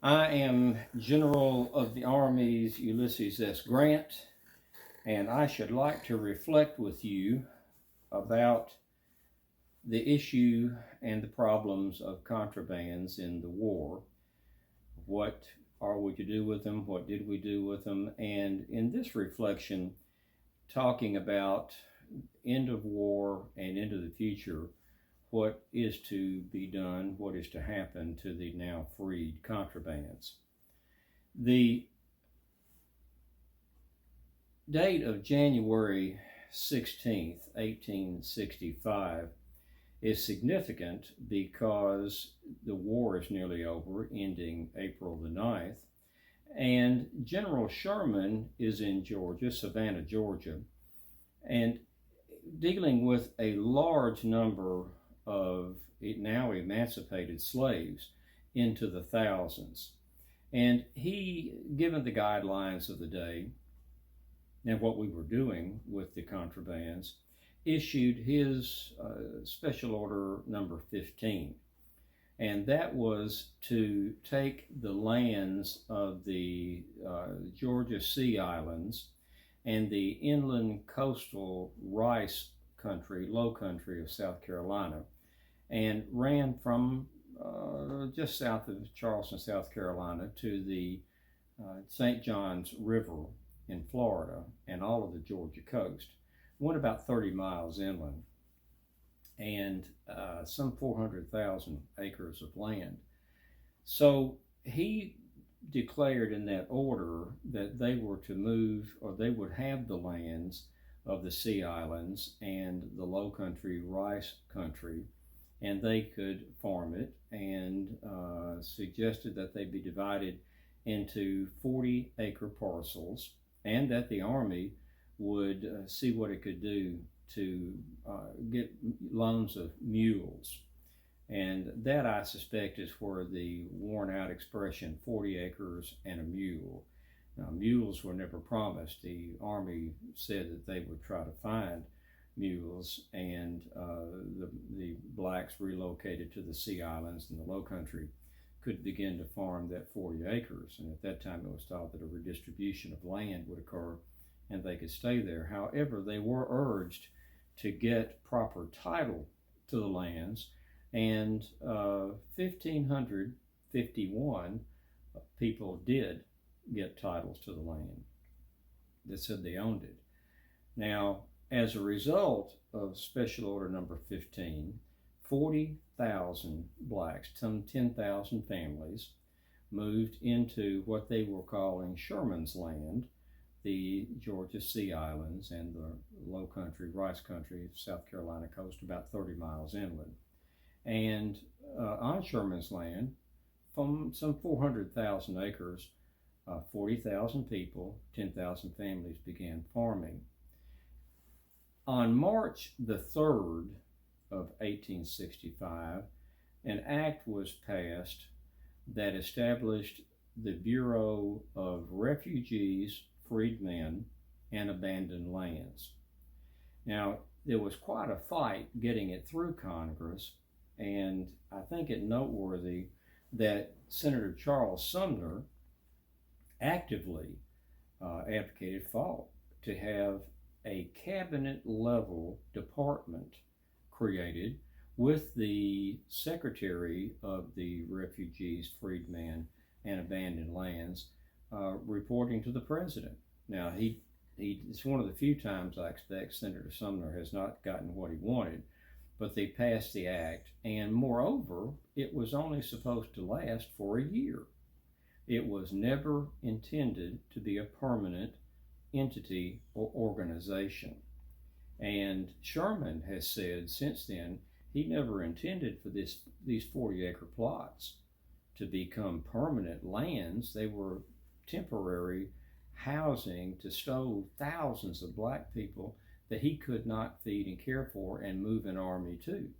I am General of the Army's Ulysses S. Grant, and I should like to reflect with you about the issue and the problems of contrabands in the war. What are we to do with them? What did we do with them? And in this reflection, talking about end of war and into the future, what is to be done, what is to happen to the now freed contrabands. The date of January 16th, 1865 is significant because the war is nearly over, ending April the 9th, and General Sherman is in Georgia, Savannah, Georgia, and dealing with a large number of now emancipated slaves into the thousands. And he, given the guidelines of the day and what we were doing with the contrabands, issued his special order number 15. And that was to take the lands of the Georgia Sea Islands and the inland coastal rice country, low country of South Carolina, and ran from just south of Charleston, South Carolina, to the St. Johns River in Florida and all of the Georgia coast. Went about 30 miles inland and some 400,000 acres of land. So he declared in that order that they were to move, or they would have the lands of the Sea Islands and the low country rice country, and they could farm it, and suggested that they be divided into 40-acre parcels, and that the Army would see what it could do to get loans of mules. And that, I suspect, is where the worn out expression 40 acres and a mule. Now, mules were never promised. The Army said that they would try to find mules, and the blacks relocated to the Sea Islands and the Low Country could begin to farm that 40 acres. And at that time, it was thought that a redistribution of land would occur and they could stay there. However, they were urged to get proper title to the lands, and 1,551 people did get titles to the land that said they owned it. Now, as a result of Special Order number 15, 40,000 blacks, some 10,000 families, moved into what they were calling Sherman's land, the Georgia Sea Islands and the low country, rice country, South Carolina coast, about 30 miles inland. And on Sherman's land, from some 400,000 acres, 40,000 people, 10,000 families began farming. On March the 3rd of 1865, an act was passed that established the Bureau of Refugees, Freedmen, and Abandoned Lands. Now, there was quite a fight getting it through Congress, and I think it noteworthy that Senator Charles Sumner actively fought to have a cabinet-level department created with the Secretary of the Refugees, Freedmen, and Abandoned Lands reporting to the president. Now, it's one of the few times I expect Senator Sumner has not gotten what he wanted, but they passed the act, and moreover, it was only supposed to last for a year. It was never intended to be a permanent entity or organization. And Sherman has said since then he never intended for these 40-acre plots to become permanent lands. They were temporary housing to stow thousands of black people that he could not feed and care for and move an army to,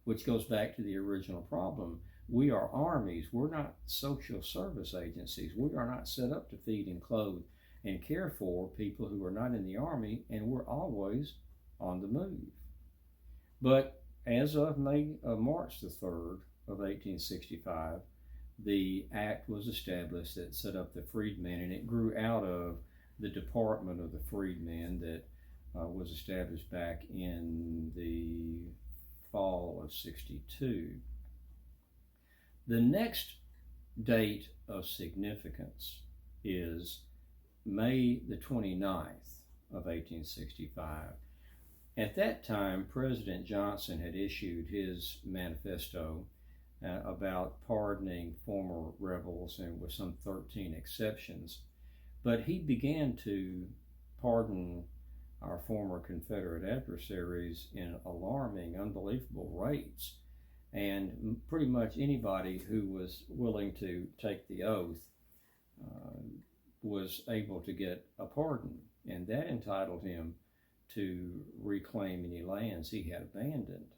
which goes back to the original problem. We are armies. We're not social service agencies. We are not set up to feed and clothe and care for people who are not in the Army, and we're always on the move. But as of March the 3rd of 1865, the act was established that set up the Freedmen, and it grew out of the Department of the Freedmen that was established back in the fall of '62. The next date of significance is May the 29th of 1865. At that time, President Johnson had issued his manifesto about pardoning former rebels, and with some 13 exceptions. But he began to pardon our former Confederate adversaries in alarming, unbelievable rates. And pretty much anybody who was willing to take the oath was able to get a pardon, and that entitled him to reclaim any lands he had abandoned.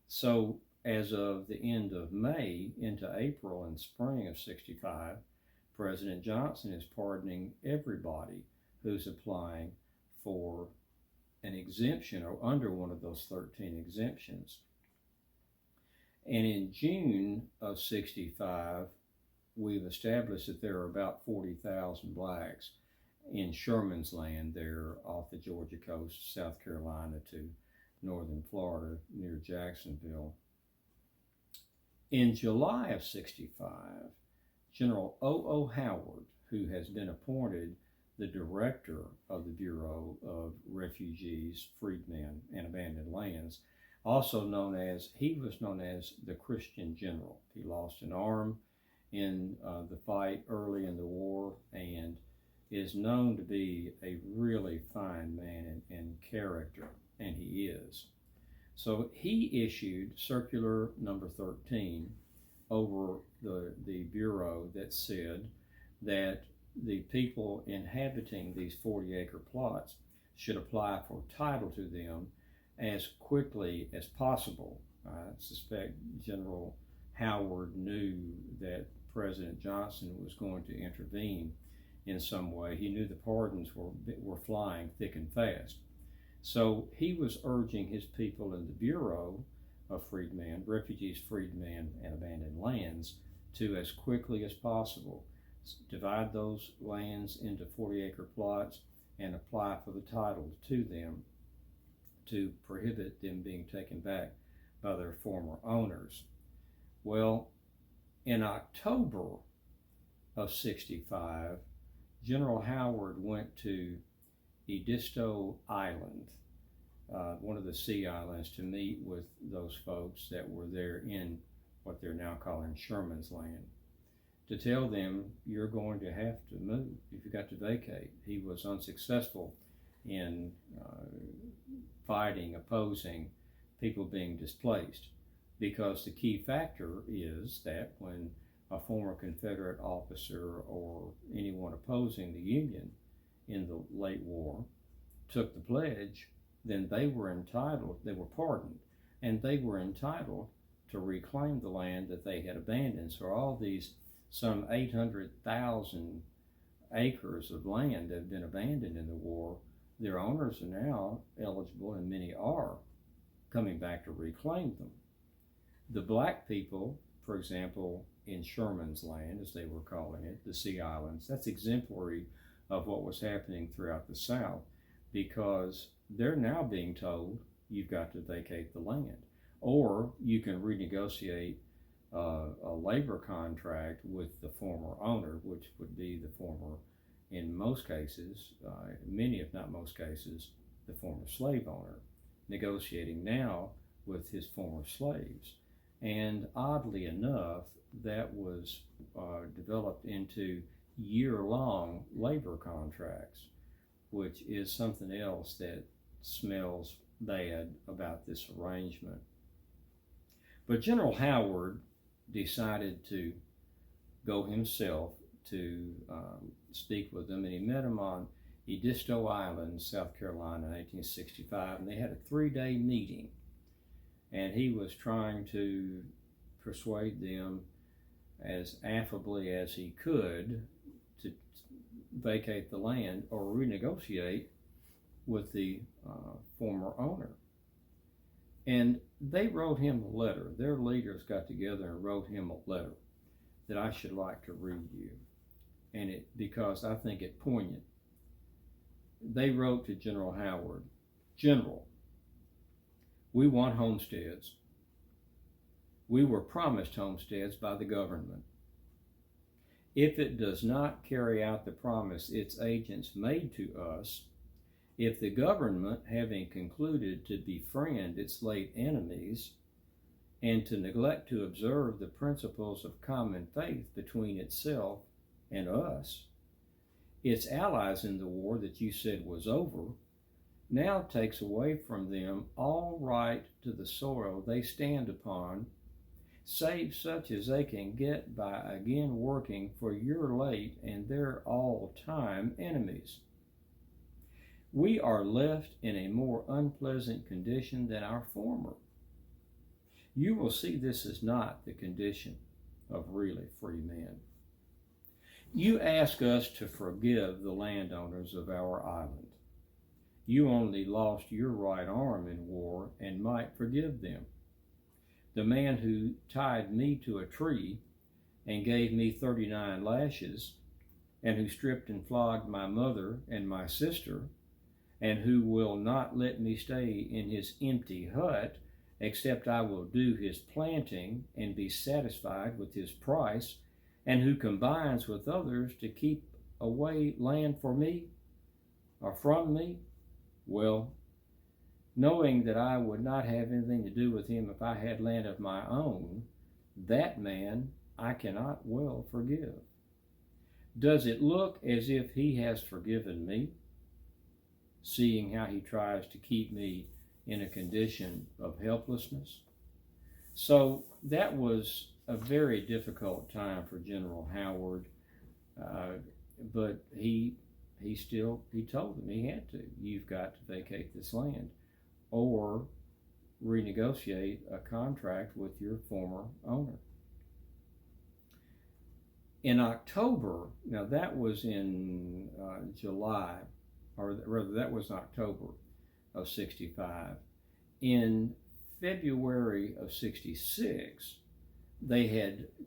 So as of the end of May into April and spring of '65, President Johnson is pardoning everybody who's applying for an exemption or under one of those 13 exemptions. And in June of '65, we've established that there are about 40,000 blacks in Sherman's land there off the Georgia coast, South Carolina to northern Florida near Jacksonville. In July of '65, General O.O. Howard, who has been appointed the director of the Bureau of Refugees, Freedmen, and Abandoned Lands, he was known as the Christian General. He lost an arm in the fight early in the war and is known to be a really fine man in character, and he is. So he issued circular number 13 over the Bureau that said that the people inhabiting these 40-acre plots should apply for title to them as quickly as possible. I suspect General Howard knew that President Johnson was going to intervene in some way. He knew the pardons were flying thick and fast. So he was urging his people in the Bureau of Freedmen, Refugees, Freedmen, and Abandoned Lands to, as quickly as possible, divide those lands into 40-acre plots and apply for the title to them to prohibit them being taken back by their former owners. Well, in October of '65, General Howard went to Edisto Island, one of the sea islands, to meet with those folks that were there in what they're now calling Sherman's land, to tell them, you're going to have to move. You've got to vacate. He was unsuccessful in opposing people being displaced, because the key factor is that when a former Confederate officer or anyone opposing the Union in the late war took the pledge, then they were pardoned, and they were entitled to reclaim the land that they had abandoned. So all these some 800,000 acres of land that have been abandoned in the war, their owners are now eligible, and many are coming back to reclaim them. The black people, for example, in Sherman's land, as they were calling it, the Sea Islands, that's exemplary of what was happening throughout the South, because they're now being told, you've got to vacate the land, or you can renegotiate a labor contract with the former owner, which would be the former, in most cases, many if not most cases, the former slave owner, negotiating now with his former slaves. And oddly enough, that was developed into year-long labor contracts, which is something else that smells bad about this arrangement. But General Howard decided to go himself to speak with them, and he met him on Edisto Island, South Carolina, in 1865, and they had a 3-day meeting. And he was trying to persuade them as affably as he could to vacate the land or renegotiate with the former owner. And they wrote him a letter. Their leaders got together and wrote him a letter that I should like to read you, and because I think it poignant. They wrote to General Howard, "General, we want homesteads. We were promised homesteads by the government. If it does not carry out the promise its agents made to us, if the government, having concluded to befriend its late enemies and to neglect to observe the principles of common faith between itself and us, its allies in the war that you said was over, now takes away from them all right to the soil they stand upon, save such as they can get by again working for your late and their all-time enemies. We are left in a more unpleasant condition than our former. You will see this is not the condition of really free men. You ask us to forgive the landowners of our island. You only lost your right arm in war and might forgive them. The man who tied me to a tree and gave me 39 lashes, and who stripped and flogged my mother and my sister, and who will not let me stay in his empty hut, except I will do his planting and be satisfied with his price, and who combines with others to keep away land for me or from me, well, knowing that I would not have anything to do with him if I had land of my own, that man I cannot well forgive. Does it look as if he has forgiven me, seeing how he tries to keep me in a condition of helplessness? So that was a very difficult time for General Howard, but he told them he had to. You've got to vacate this land or renegotiate a contract with your former owner. In October, now that was in July, or rather that was October of 65. In February of 66,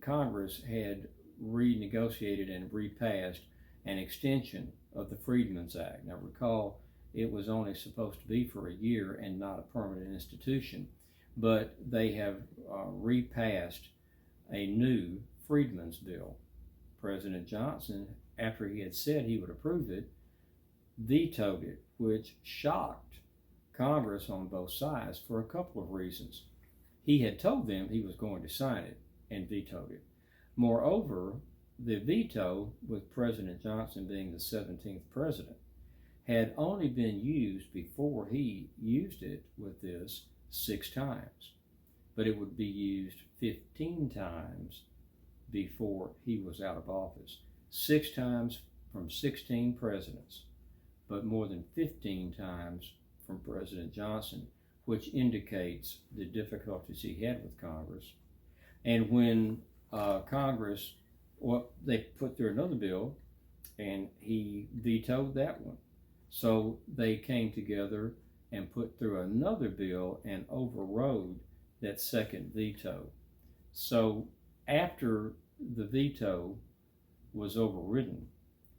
Congress had renegotiated and repassed an extension of the Freedmen's Act. Now recall, it was only supposed to be for a year and not a permanent institution, but they have repassed a new Freedmen's Bill. President Johnson, after he had said he would approve it, vetoed it, which shocked Congress on both sides for a couple of reasons. He had told them he was going to sign it and vetoed it. Moreover, the veto, with President Johnson being the 17th president, had only been used before he used it with this 6 times, but it would be used 15 times before he was out of office. 6 times from 16 presidents, but more than 15 times from President Johnson, which indicates the difficulties he had with Congress. And when Congress, they put through another bill, and he vetoed that one. So they came together and put through another bill and overrode that second veto. So after the veto was overridden,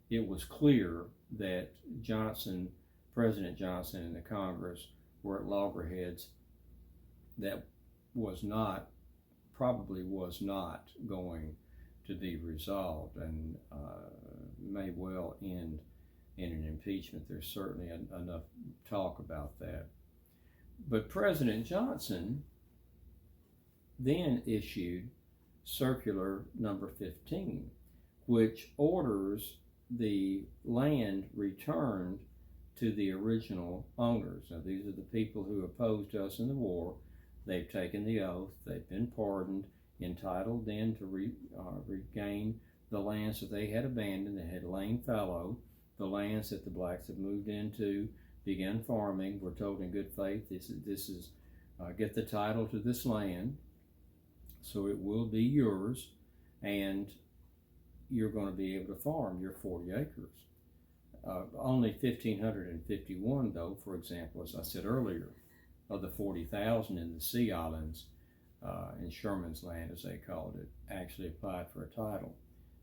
it was clear that President Johnson and the Congress were at loggerheads that probably was not going to be resolved, and may well end in an impeachment. There's certainly enough talk about that. But President Johnson then issued Circular number 15, which orders the land returned to the original owners. Now, these are the people who opposed us in the war. They've taken the oath. They've been pardoned, entitled then to regain the lands that they had abandoned, that had lain fallow, the lands that the blacks have moved into, began farming. We're told in good faith, this is get the title to this land, so it will be yours, and you're going to be able to farm your 40 acres. Only 1,551, though, for example, as I said earlier, of the 40,000 in the Sea Islands in Sherman's land, as they called it, actually applied for a title.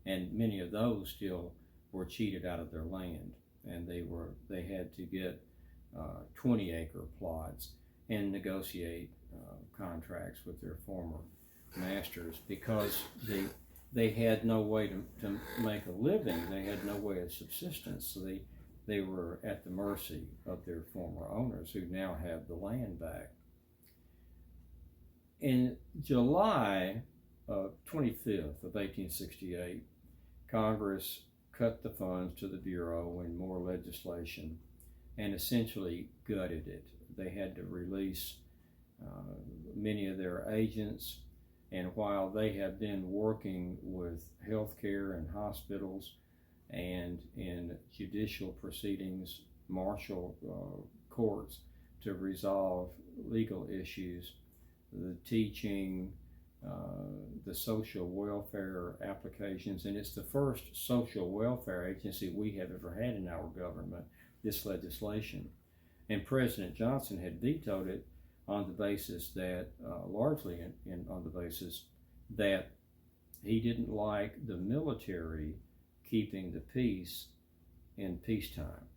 And many of those still were cheated out of their land, and they had to get 20-acre plots and negotiate contracts with their former masters, because they had no way to make a living. They had no way of subsistence, so they were at the mercy of their former owners, who now have the land back. In July 25th of 1868, Congress cut the funds to the Bureau in more legislation and essentially gutted it. They had to release many of their agents, and while they have been working with healthcare and hospitals and in judicial proceedings, martial courts, to resolve legal issues, the teaching, the social welfare applications, and it's the first social welfare agency we have ever had in our government, this legislation. And President Johnson had vetoed it on the basis that, largely on the basis that he didn't like the military keeping the peace in peacetime,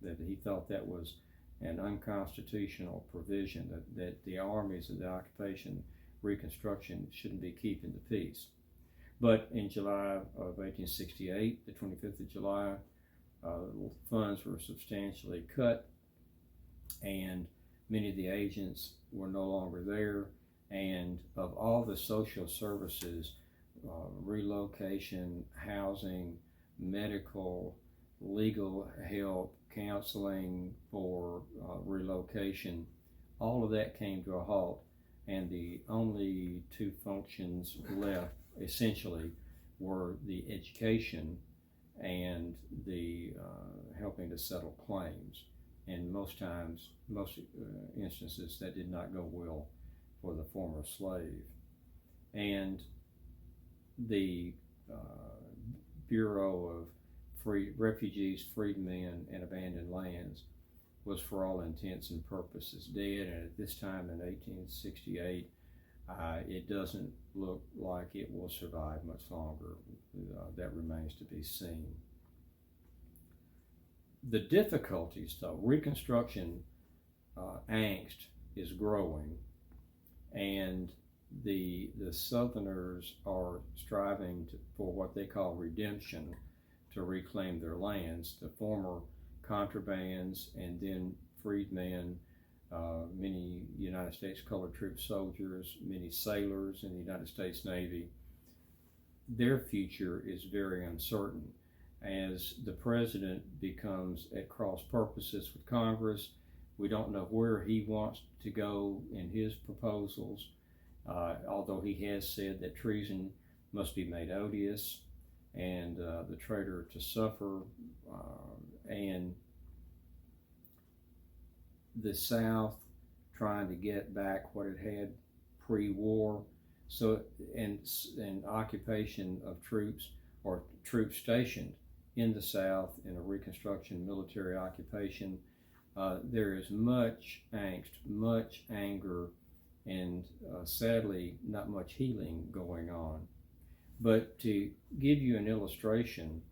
that he thought that was an unconstitutional provision, that the armies of the occupation reconstruction shouldn't be keeping the peace. But in July of 1868, the 25th of July, funds were substantially cut, and many of the agents were no longer there. And of all the social services, relocation, housing, medical, legal help, counseling for relocation, all of that came to a halt, and the only two functions left essentially were the education and the helping to settle claims. And most instances, that did not go well for the former slave. And the Bureau of Refugees, Freedmen, and Abandoned Lands was, for all intents and purposes, dead. And at this time in 1868, it doesn't look like it will survive much longer. That remains to be seen. The difficulties, though, Reconstruction angst is growing, and the Southerners are striving for what they call redemption, to reclaim their lands. The former contrabands and then freedmen, many United States colored troop soldiers, many sailors in the United States Navy, their future is very uncertain. As the president becomes at cross purposes with Congress, we don't know where he wants to go in his proposals, although he has said that treason must be made odious and the traitor to suffer, and the South trying to get back what it had pre-war, so and occupation of troops, or troops stationed in the South in a Reconstruction military occupation. There is much angst, much anger, and sadly not much healing going on. But to give you an illustration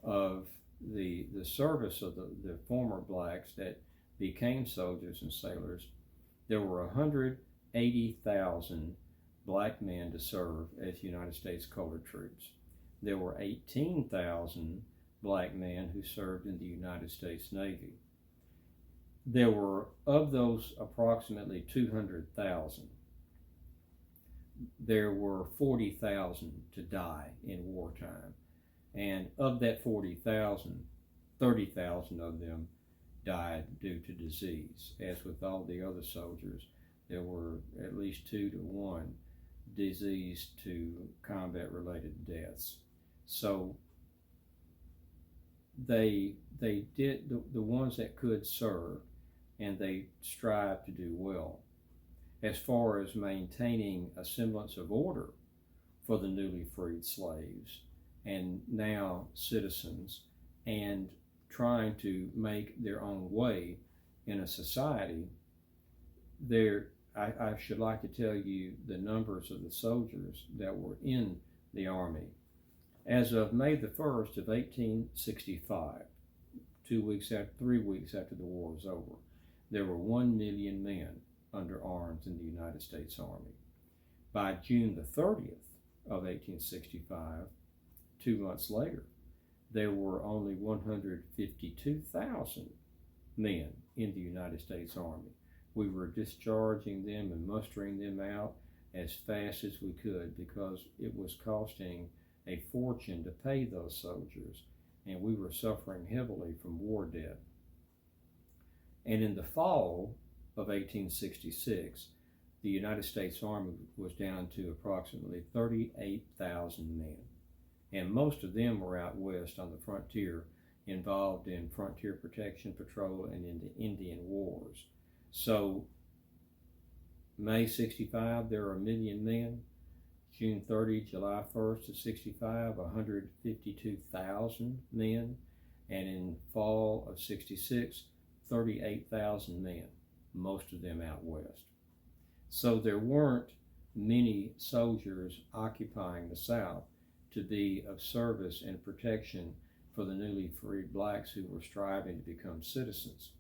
of the service of the former blacks that became soldiers and sailors, there were 180,000 black men to serve as United States colored troops. There were 18,000 black men who served in the United States Navy. There were, of those approximately 200,000, there were 40,000 to die in wartime. And of that 40,000, 30,000 of them died due to disease. As with all the other soldiers, there were at least 2 to 1 disease to combat related deaths. So they did, the ones that could serve, and they strive to do well. As far as maintaining a semblance of order for the newly freed slaves and now citizens, and trying to make their own way in a society, I should like to tell you the numbers of the soldiers that were in the Army. As of May the 1st of 1865, 3 weeks after the war was over, there were 1 million men under arms in the United States Army. By June the 30th of 1865, 2 months later, there were only 152,000 men in the United States Army. We were discharging them and mustering them out as fast as we could because it was costing a fortune to pay those soldiers, and we were suffering heavily from war debt. And in the fall of 1866, the United States Army was down to approximately 38,000 men, and most of them were out west on the frontier, involved in frontier protection patrol and in the Indian Wars. So May 65, there are 1 million men. June 30, July 1st of 65, 152,000 men. And in fall of 66, 38,000 men, most of them out west. So there weren't many soldiers occupying the South to be of service and protection for the newly freed blacks who were striving to become citizens.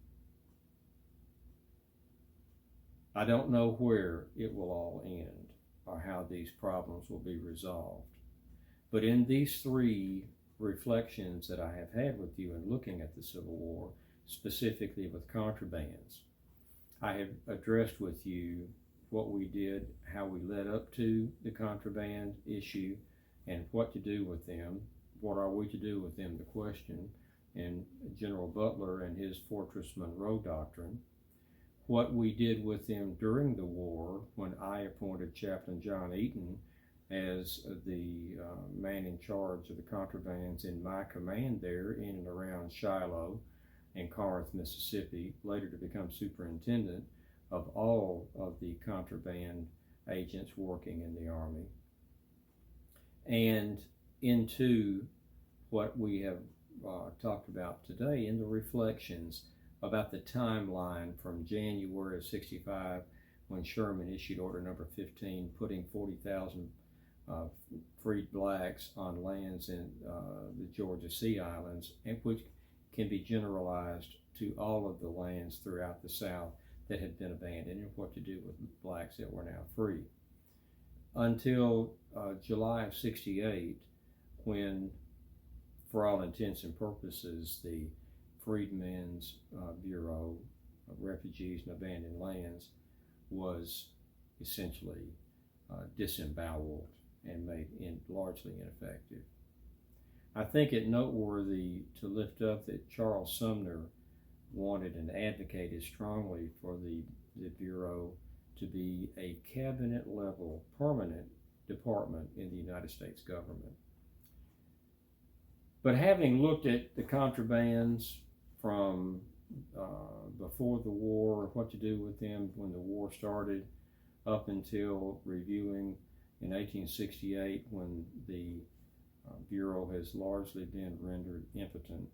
I don't know where it will all end or how these problems will be resolved. But in these 3 reflections that I have had with you in looking at the Civil War, specifically with contrabands, I have addressed with you what we did, how we led up to the contraband issue, and what to do with them. What are we to do with them, the question, and General Butler and his Fortress Monroe Doctrine. What we did with them during the war when I appointed Chaplain John Eaton as the man in charge of the contrabands in my command there in and around Shiloh and Corinth, Mississippi, later to become superintendent of all of the contraband agents working in the Army, and into what we have talked about today in the reflections about the timeline from January of 65, when Sherman issued Order Number 15, putting 40,000 freed blacks on lands in the Georgia Sea Islands, and which can be generalized to all of the lands throughout the South that had been abandoned, and what to do with blacks that were now free. Until July of 68, when, for all intents and purposes, the Freedmen's Bureau of Refugees and Abandoned Lands was essentially disemboweled and made largely ineffective. I think it noteworthy to lift up that Charles Sumner wanted and advocated strongly for the Bureau to be a cabinet-level permanent department in the United States government. But having looked at the contrabands from before the war, what to do with them when the war started, up until reviewing in 1868 when the Bureau has largely been rendered impotent,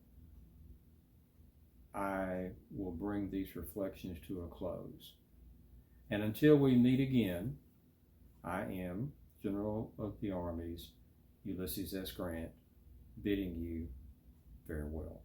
I will bring these reflections to a close. And until we meet again, I am General of the Armies, Ulysses S. Grant, bidding you farewell.